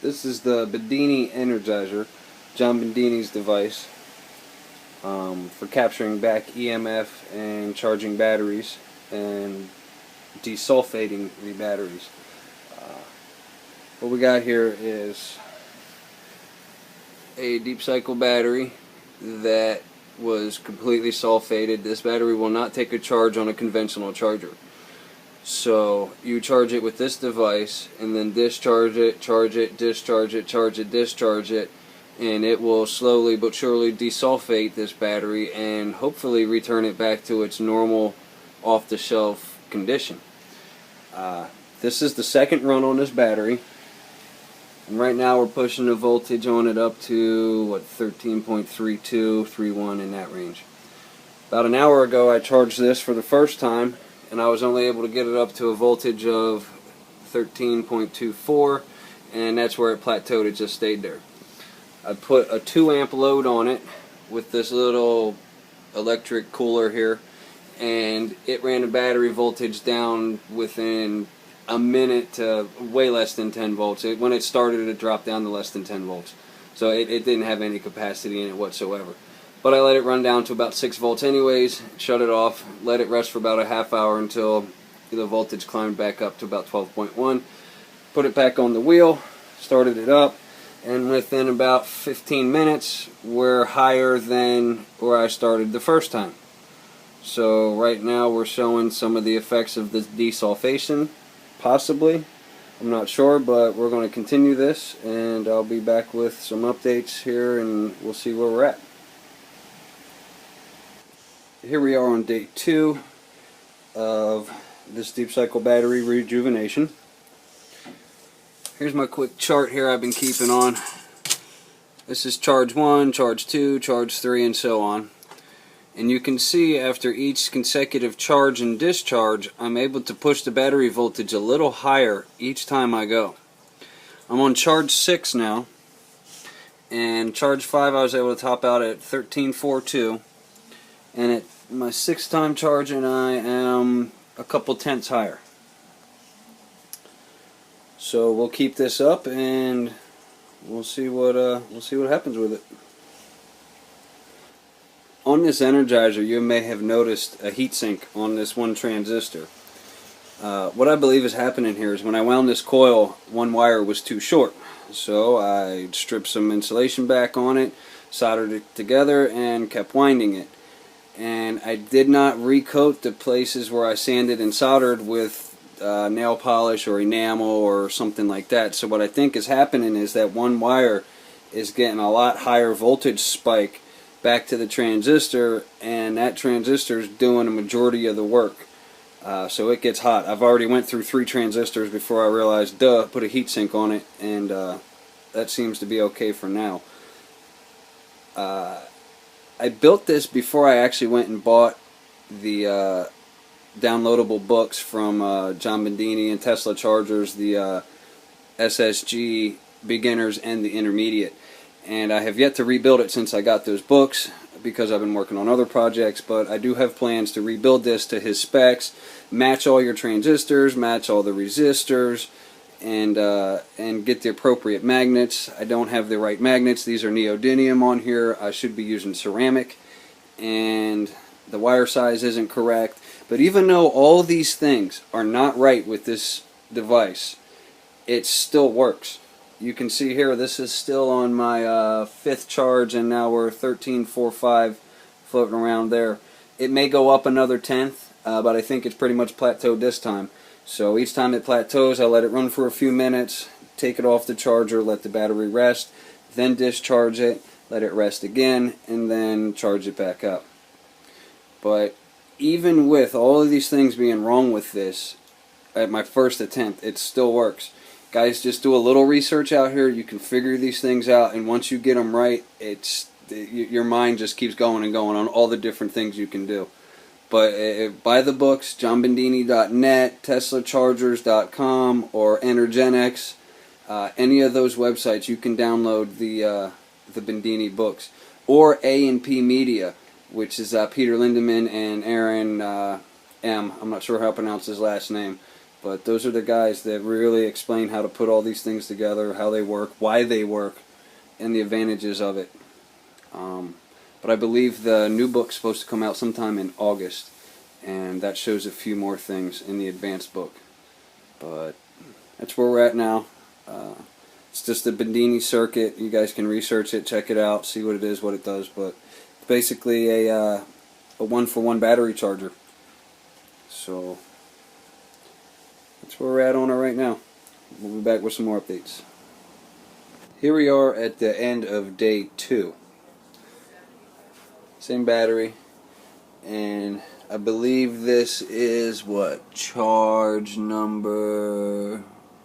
This is the Bedini Energizer, John Bedini's device for capturing back EMF and charging batteries and desulfating the batteries. What we got here is a deep cycle battery that was completely sulfated. This battery will not take a charge on a conventional charger. So you charge it with this device and then discharge it, charge it, discharge it, charge it, discharge it, and it will slowly but surely desulfate this battery and hopefully return it back to its normal off-the-shelf condition. This is the second run on this battery, and right now we're pushing the voltage on it up to what, 13.32, 31, in that range. About an hour ago I charged this for the first time, and I was only able to get it up to a voltage of 13.24, and that's where it plateaued. It just stayed there. I put a 2 amp load on it with this little electric cooler here, and it ran the battery voltage down within a minute to way less than 10 volts. When it started, it dropped down to less than 10 volts. So it didn't have any capacity in it whatsoever. But I let it run down to about 6 volts anyways, shut it off, let it rest for about a half hour until the voltage climbed back up to about 12.1. Put it back on the wheel, started it up, and within about 15 minutes we're higher than where I started the first time. So right now we're showing some of the effects of this desulfation, possibly. I'm not sure, but we're going to continue this, and I'll be back with some updates here, and we'll see where we're at. Here we are on day 2 of this deep cycle battery rejuvenation. Here's my quick chart here I've been keeping on. This is charge 1, charge 2, charge 3, and so on. And you can see after each consecutive charge and discharge, I'm able to push the battery voltage a little higher each time I go. I'm on charge 6 now, and charge 5 I was able to top out at 13.42, and at my 6th time charging I am a couple tenths higher. So we'll keep this up and we'll see what happens with it. On this Energizer, you may have noticed a heatsink on this one transistor. What I believe is happening here is when I wound this coil, one wire was too short. So I stripped some insulation back on it, soldered it together, and kept winding it. And I did not recoat the places where I sanded and soldered with nail polish or enamel or something like that. So what I think is happening is that one wire is getting a lot higher voltage spike back to the transistor, and that transistor is doing a majority of the work. So it gets hot. I've already went through 3 transistors before I realized, put a heatsink on it, and that seems to be okay for now. I built this before I actually went and bought the downloadable books from John Bedini and Tesla Chargers, the SSG Beginners and the Intermediate. And I have yet to rebuild it since I got those books because I've been working on other projects, but I do have plans to rebuild this to his specs, match all your transistors, match all the resistors, and get the appropriate magnets. I don't have the right magnets. These are neodymium on here. I should be using ceramic, and the wire size isn't correct. But even though all these things are not right with this device, it still works. You can see here, this is still on my 5th charge, and now we're 13.45 floating around there. It may go up another tenth, but I think it's pretty much plateaued this time. So each time it plateaus, I let it run for a few minutes, take it off the charger, let the battery rest, then discharge it, let it rest again, and then charge it back up. But even with all of these things being wrong with this, at my first attempt, it still works. Guys, just do a little research out here. You can figure these things out, and once you get them right, your mind just keeps going and going on all the different things you can do. But buy the books, johnbedini.net, teslachargers.com, or Energenix. Any of those websites, you can download the Bedini books. Or A&P Media, which is Peter Lindemann and Aaron M. I'm not sure how to pronounce his last name. But those are the guys that really explain how to put all these things together, how they work, why they work, and the advantages of it. But I believe the new book's supposed to come out sometime in August, and that shows a few more things in the advanced book. But that's where we're at now. It's just the Bedini circuit. You guys can research it, check it out, see what it is, what it does. But it's basically a one-for-one battery charger. So that's where we're at on it right now. We'll be back with some more updates. Here we are at the end of day 2. Same battery, and I believe this is what, charge number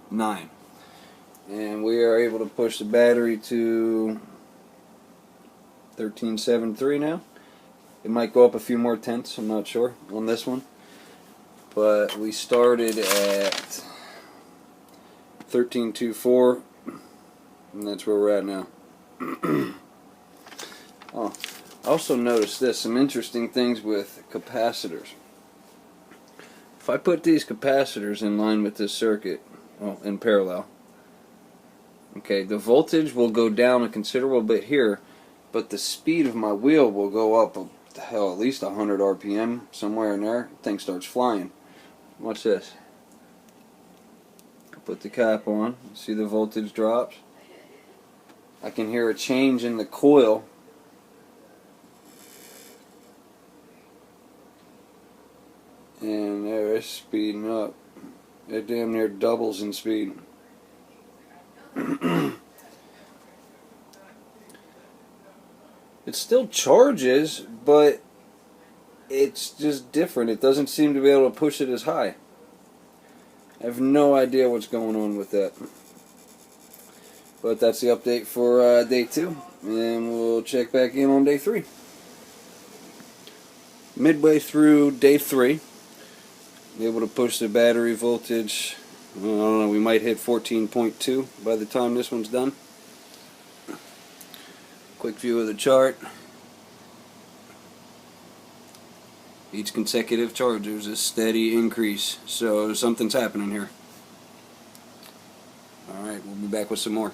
9, and we are able to push the battery to 1373 now. It might go up a few more tenths, I'm not sure on this one, but we started at 1324, and that's where we're at now. Oh, I also noticed this, some interesting things with capacitors. If I put these capacitors in line with this circuit, well, in parallel, okay, the voltage will go down a considerable bit here, but the speed of my wheel will go up, hell, at least 100 RPM, somewhere in there. The thing starts flying. Watch this. I put the cap on, see the voltage drops. I can hear a change in the coil. And there, it's speeding up. It damn near doubles in speed. It still charges, but it's just different. It doesn't seem to be able to push it as high. I have no idea what's going on with that. But that's the update for day 2. And we'll check back in on day 3. Midway through day 3, able to push the battery voltage, I don't know, we might hit 14.2 by the time this one's done. Quick view of the chart. Each consecutive charge, there's a steady increase, so something's happening here. Alright, we'll be back with some more.